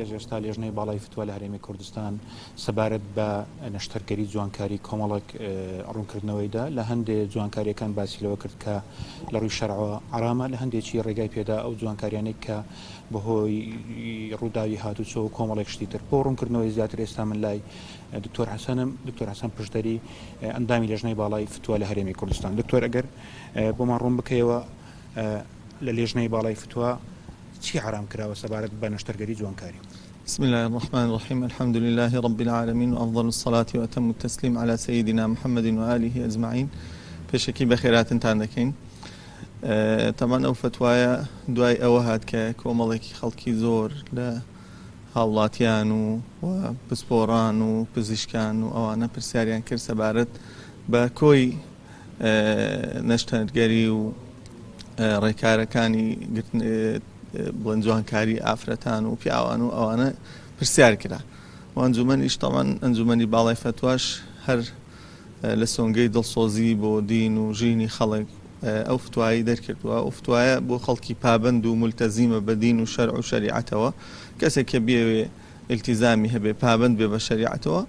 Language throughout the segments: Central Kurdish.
ئێستا لێژنەی باڵای فتووە لە هەرێمی کوردستان سەبارەت بە نەشتەرگەری جوانکاری کۆمەڵک ڕوونکردنەوەیدا لە هەندێک جوانکاریەکان باسی لەوە کرد کە لە ڕووی شەرعەوە ئارامە لە هەندێکی ڕێگای پێدا ئەو جوانکاریانێک کە بەهۆی ڕووداوی هاتوچۆ و کۆمەڵێک شتی تر بۆ ڕوونکردنەوەی زیاتر ئێستا من لای دکتۆر حەسەن پشتەری ئەندامی لێژنەی باڵای فتووە لە هەرێمی کوردستان. دکتۆر ئەگەر بۆمان ڕوون بکەیەوە لە لێژنەی باڵای فتووە چی حرام کراوە سەبارەت بە نەشتەرگەری جوانکاری؟ بسم الله الرحمن الرحيم الحمد لله رب العالمين وأفضل الصلاة وأتم التسليم على سيدنا محمد وآله أجمعين. پێشەکی بەخێراتتان دەکەین. تەمان ئەو فتوایە دوای ئەوە هات کە کۆمەڵێکی خەڵکی زۆر لە هاوڵاتیان و پسپۆڕان و پزیشکان و ئەوانە پرسیاریان کرد سەبارەت بە کۆی نەشتەرگەری و ڕێکارەکانی بڵند جوانکاری ئافرەتان و پیاوان و ئەوانە پرسیار کرا و ئەنجومەنیش تەمان ئەنجومەنی باڵای فتواش هەر لە سۆنگەی دڵسۆزی بۆ دین و ژینی خەڵک ئەو فتوایی دەرکردووە. ئەو فتوایە بۆ خەڵکی پابند و ملتەزیمە بە دین و شەرع و شەریعەتەوە، کەسێک کە بێوێ ئیلتیزامی هەبێ پابند بێ بە شەریعەتەوە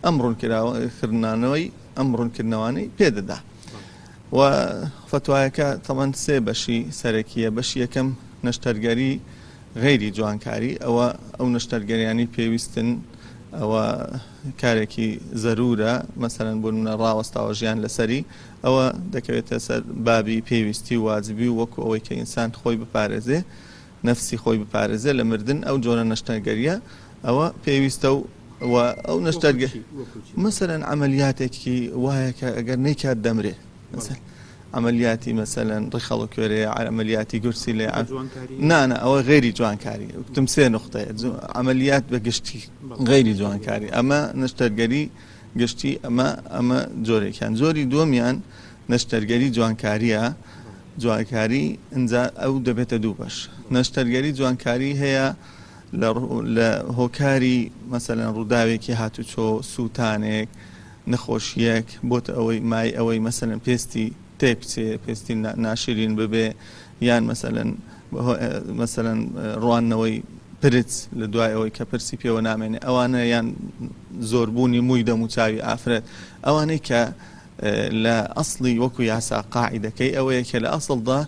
ئەم ڕوونکردنەوانەی پێدەدا. و فتوایەکە تەمان سێ بەشی سەرەکیە. بەشی یەکەم نەشتەرگەری غەیری جوانکاری، ئەو نەشتەرگەریانی پێویستن، ئەوە کارێکی زەرورە، مەسەرەن بۆ نمونە ڕاوەستاوە ژیان لەسەری، ئەوە دەکەوێتە سەر بابی پێویستی و واجبی و وەکو ئەوەی کە ئینسان خۆی بپارێزێ، نەفسی خۆی بپارێزێ لە مردن. ئەو جۆرە نەشتەرگەریە ئەوە پێویستە و ئەو نەشتەرگەری مەسەرەن عەمەلیاتێکی وایە کە ئەگەر نەیکات دەمرێ، عملیاتی مەسەلەن ڕیخەڵ و کوێرەیە، عملیاتی گورسی لێ نانە، ئەوە غێری جوانکاری. وتم سێ نقطەیە عملیات بە گشتی غێری جوانکاری، ئەمە نەشتەرگەری گشتی، ئەمە جۆرێکیان. جۆری دووەمیان نەشتەرگەری جوانکاریە. جوانکاری ئەنجا ئەو دەبێتە دوو بەش. نەشتەرگەری جوانکاری هەیە لە هۆکاری مەسەلەن ڕووداوێکی هاتوچۆ، سووتانێک، نەخۆشیەک بۆتە ئەوەی مای ئەوەی مەسەلەن پێستی تێپچێ، پێستی ناشرین ببێ، یان مەسەلەن ڕوانەوەی پرچ لە دوای ئەوەی کە پرسی پێوە نامێنێ، ئەوانە یان زۆربوونی مووی دەموچاوی ئافرەت، ئەوانەی کە لە ئەسڵی وەکو یاسا قاعیدەکەی ئەوەیە کە لە ئەسڵدا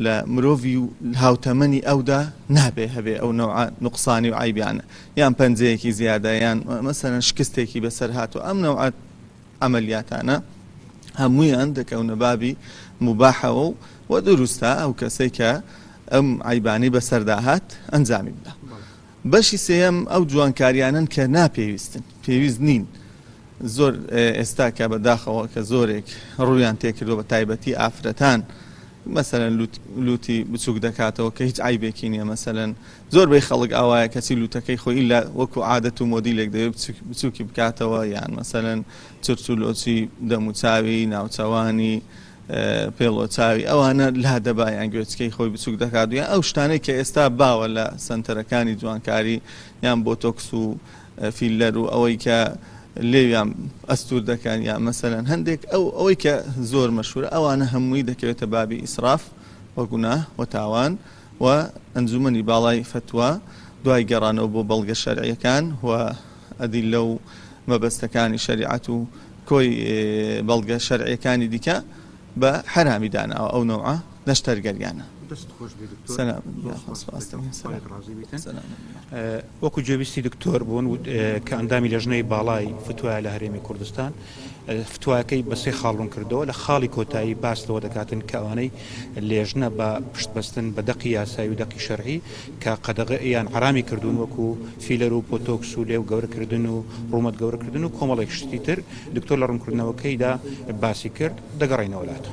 لە مرۆڤی و هاوتەمەنی ئەودا نابێ هەبێ ئەو نەوع نوقسانی و عیبیانە، یان پەنجەیەکی زیادە، یان مەسەلەن شکستێکی بەسەر هاتووە. ئەم نەوع عملیاتانە هەموویان دەکەونە بابی مباحەوە و دروستە ئەو کەسەی کە ئەم عیبانی بەسەرداهات ئەنجامی بدە. بەشی سێیەم ئەو جوانکاریانن کە ناپێویستن، پێویست نین. زۆر ئێستا کە بەداخەوە کە زۆرێک ڕوویان تێکردوە بە تایبەتی ئافرەتان، مەسەلەن لوتی بچووک دەکاتەوە کە هیچ عیبێکی نییە. مەسەلەن زۆربەی خەڵک ئاوایە کەچی لوتەکەی خۆی ئیلا وەکو عادەت و مۆدیلێک دەوێت بچووکی بکاتەوە، یان مەسەلەن چرچ و لۆچی دەموچاوی، ناوچەوانی، پێڵۆچاوی، ئەوانە لا دەبایان گوێچکەی خۆی بچووک دەکات. یان ئەو شتانەی کە ئێستا باوە لە سەنتەرەکانی جوانکاری، یان بۆتۆکس و فیلەر و ئەوەی کە لێویان ئەستور دەکەن، یان مەسەلەن هەندێک ئەوەی کە زۆر مەشهورە، ئەوانە هەمووی دەکەوێتە بابی ئیسراف و گوناه و تاوان. و ئەنجومەنی باڵای فتوە دوای گەڕانەوە بۆ بەڵگە شەرعیەکان و ئەدیلە و مەبەستەکانی شەریعەت و کۆی بەڵگە شەرعیەکانی دیکە بە حرامی داناوە ئەو نەوعە نەشتەرگەریانە. وەکو جێویستی دکتۆر بوون کە ئەندامی لێژنەی باڵای فتوایە لە هەرێمی کوردستان، فتوایەکەی بە سێ خاڵ کردەوە. لە خاڵی کۆتایی باس لەوە دەکاتن کە ئەوانەی لێژنە بە پشتبەستن بە دەقی یاسایی و دەقی شەرعی کە قەدەغەیان حرامی کردوون، وەکو فیلەر و پۆتۆکس و لێو گەورەکردن و ڕوومەت گەورەکردن و کۆمەڵێک شتی تر. دکتۆر لە ڕوونکردنەوەکەیدا باسی کرد. دەگەڕێنەوە لاتە.